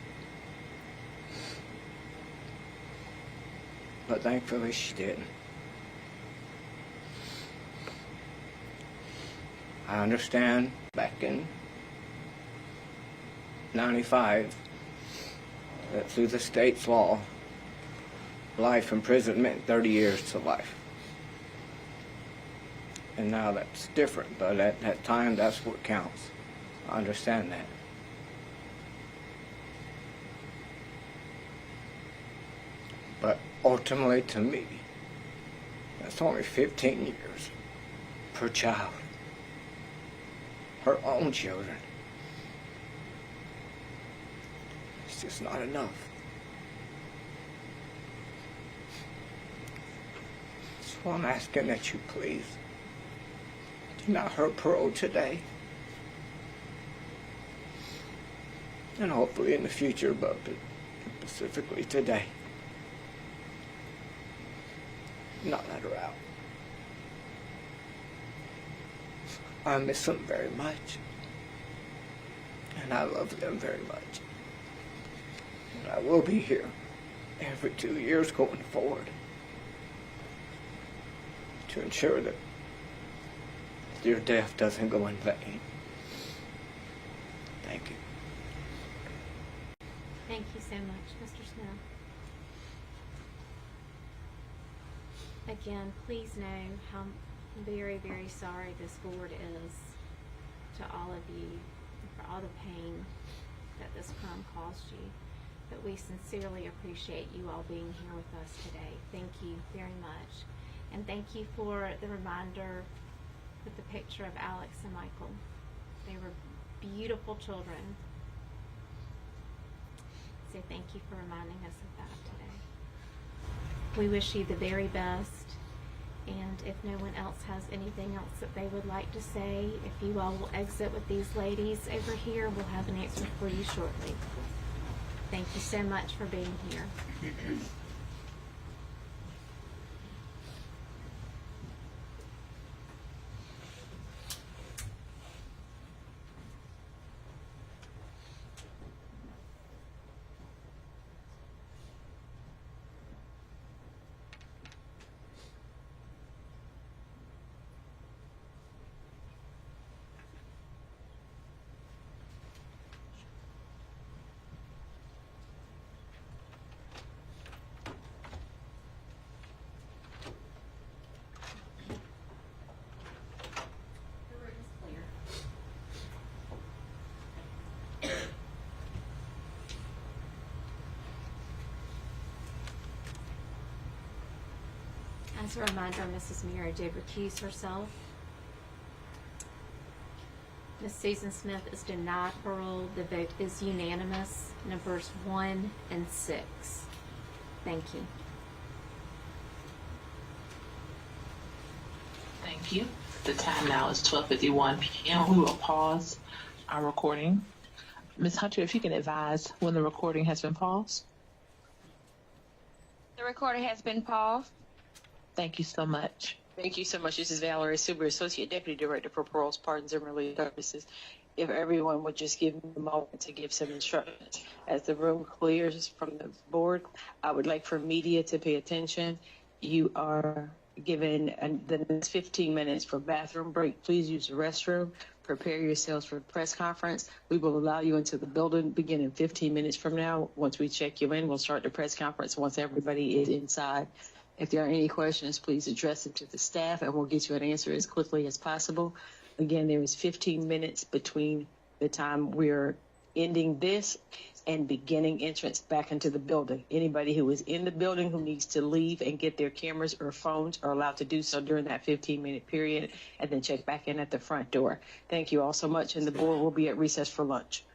But thankfully she didn't. I understand back in 95 that through the state's law, life in prison meant 30 years to life. And now that's different, but at that time, that's what counts. I understand that. But ultimately, to me, that's only 15 years per child. Her own children. It's just not enough. So I'm asking that you please deny her parole today. And hopefully in the future, but specifically today. Not let her out. I miss them very much. And I love them very much. And I will be here every 2 years going forward to ensure that your death doesn't go in vain. Thank you. Thank you so much, Mr. Smith. Again, please know how very, very sorry this board is to all of you for all the pain that this crime caused you. But we sincerely appreciate you all being here with us today. Thank you very much. And thank you for the reminder with the picture of Alex and Michael. They were beautiful children. So thank you for reminding us of that today. We wish you the very best. And if no one else has anything else that they would like to say, if you all will exit with these ladies over here, we'll have an answer for you shortly. Thank you so much for being here. As a reminder, Mrs. Mira did recuse herself. Ms. Susan Smith is denied parole. The vote is unanimous. Numbers 1 and 6. Thank you. Thank you. The time now is 12:51 p.m. We will pause our recording. Ms. Hunter, if you can advise when the recording has been paused. The recording has been paused. Thank you so much. Thank you so much. This is Valerie Suber, Associate Deputy Director for Paroles, Pardons, and Relief Services. If everyone would just give me a moment to give some instructions. As the room clears from the board, I would like for media to pay attention. You are given the next 15 minutes for bathroom break. Please use the restroom. Prepare yourselves for the press conference. We will allow you into the building beginning 15 minutes from now. Once we check you in, we'll start the press conference once everybody is inside. If there are any questions, please address them to the staff and we'll get you an answer as quickly as possible. Again, there is 15 minutes between the time we're ending this and beginning entrance back into the building. Anybody who is in the building who needs to leave and get their cameras or phones are allowed to do so during that 15-minute period and then check back in at the front door. Thank you all so much, and the board will be at recess for lunch.